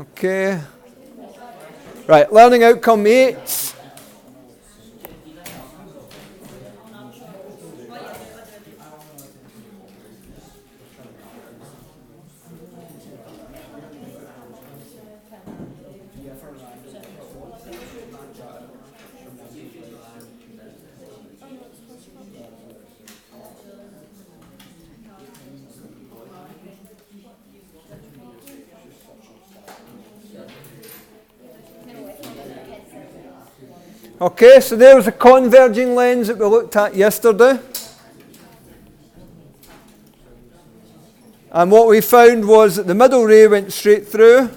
Okay. Right, learning outcome 8. Okay, so there was a converging lens that we looked at yesterday. And what we found was that the middle ray went straight through.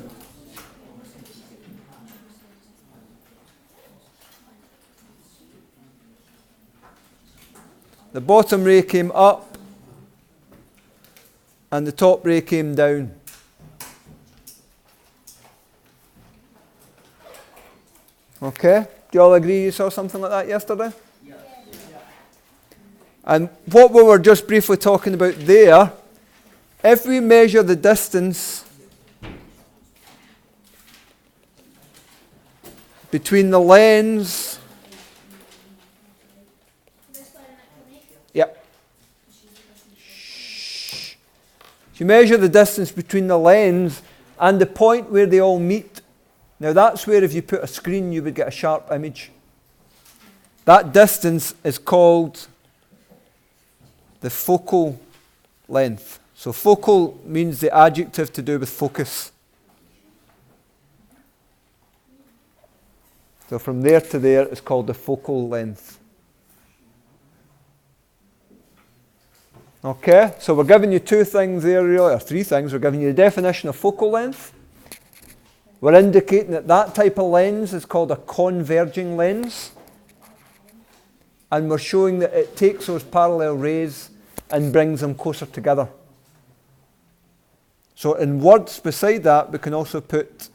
The bottom ray came up. And the top ray came down. Okay, do you all agree you saw something like that yesterday? Yeah. And what we were just briefly talking about there, if we measure the distance between the lens, yep. If you measure the distance between the lens and the point where they all meet, now that's where if you put a screen you would get a sharp image. That distance is called the focal length. So focal means the adjective to do with focus. So from there to there is called the focal length. Okay, so we're giving you two things there really, or three things. We're giving you the definition of focal length. We're indicating that that type of lens is called a converging lens. And we're showing that it takes those parallel rays and brings them closer together. So in words beside that, we can also put,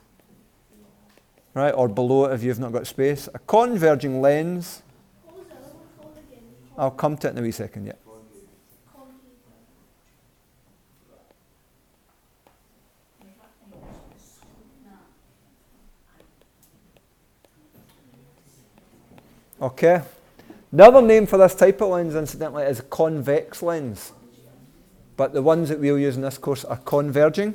right, or below it if you've not got space, a converging lens. I'll come to it in a wee second, yeah. Okay. The other name for this type of lens, incidentally, is a convex lens. But the ones that we'll use in this course are converging.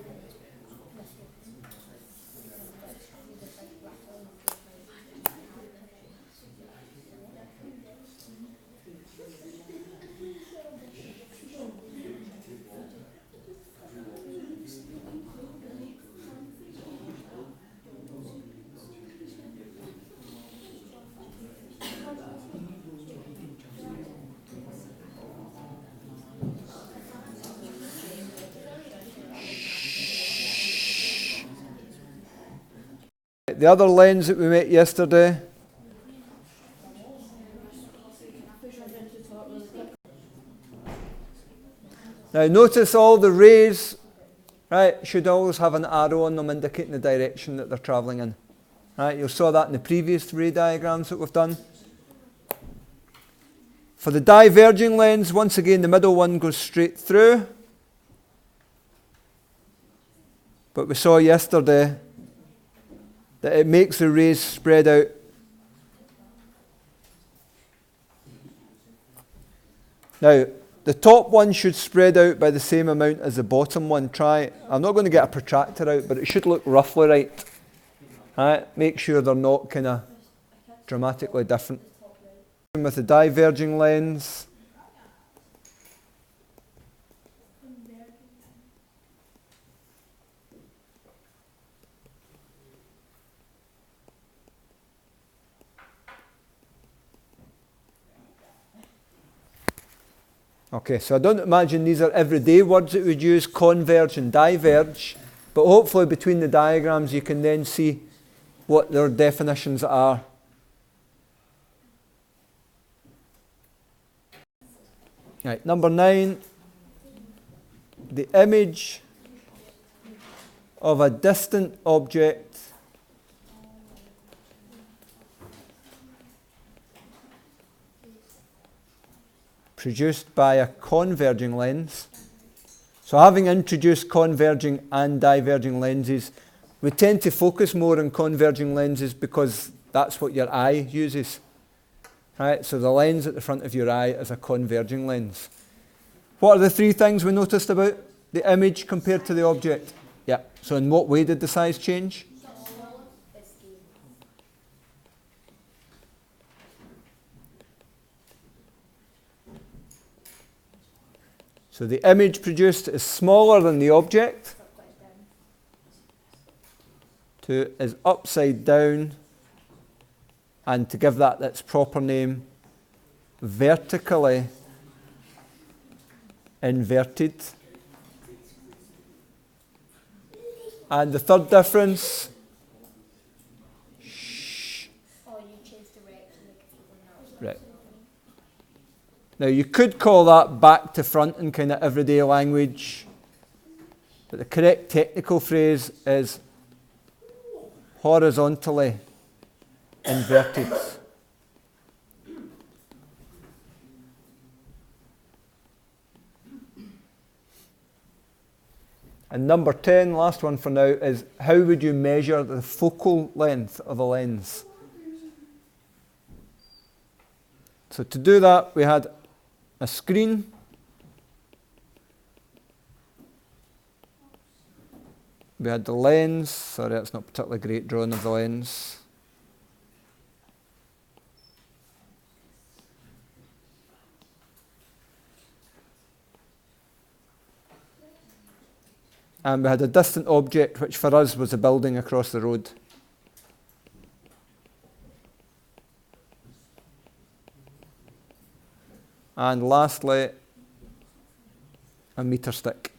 The other lens that we met yesterday, now notice all the rays, right, should always have an arrow on them indicating the direction that they're travelling in. Right, you saw that in the previous ray diagrams that we've done. For the diverging lens, once again the middle one goes straight through. But we saw yesterday that it makes the rays spread out. Now, the top one should spread out by the same amount as the bottom one. I'm not going to get a protractor out, but it should look roughly right. Right? Make sure they're not kind of dramatically different. With the diverging lens, okay, so I don't imagine these are everyday words that we'd use, converge and diverge, but hopefully between the diagrams you can then see what their definitions are. Right, number 9, the image of a distant object produced by a converging lens. So having introduced converging and diverging lenses, We tend to focus more on converging lenses because that's what your eye uses. Right? So the lens at the front of your eye is a converging lens. What are the three things we noticed about the image compared to the object? Yeah. So in what way did the size change? So the image produced is smaller than the object. 2 is upside down. And to give that its proper name, vertically inverted. And the third difference. Right. Now you could call that back to front in kind of everyday language, but the correct technical phrase is horizontally inverted. And number 10, last one for now, is how would you measure the focal length of a lens? So to do that, we had a screen. We had the lens. Sorry, that's not a particularly great drawing of the lens. And we had a distant object, which for us was a building across the road. And lastly, a meter stick.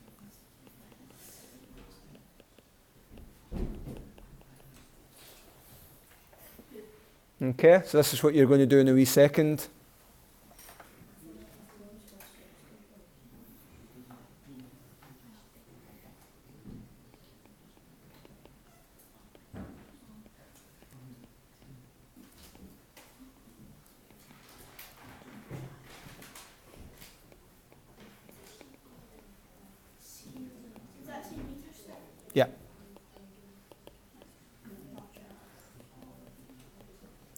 Okay, so this is what you're going to do in a wee second. Yeah.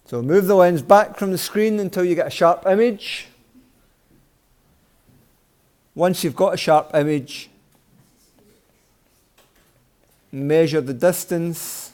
So move the lens back from the screen until you get a sharp image. Once you've got a sharp image, measure the distance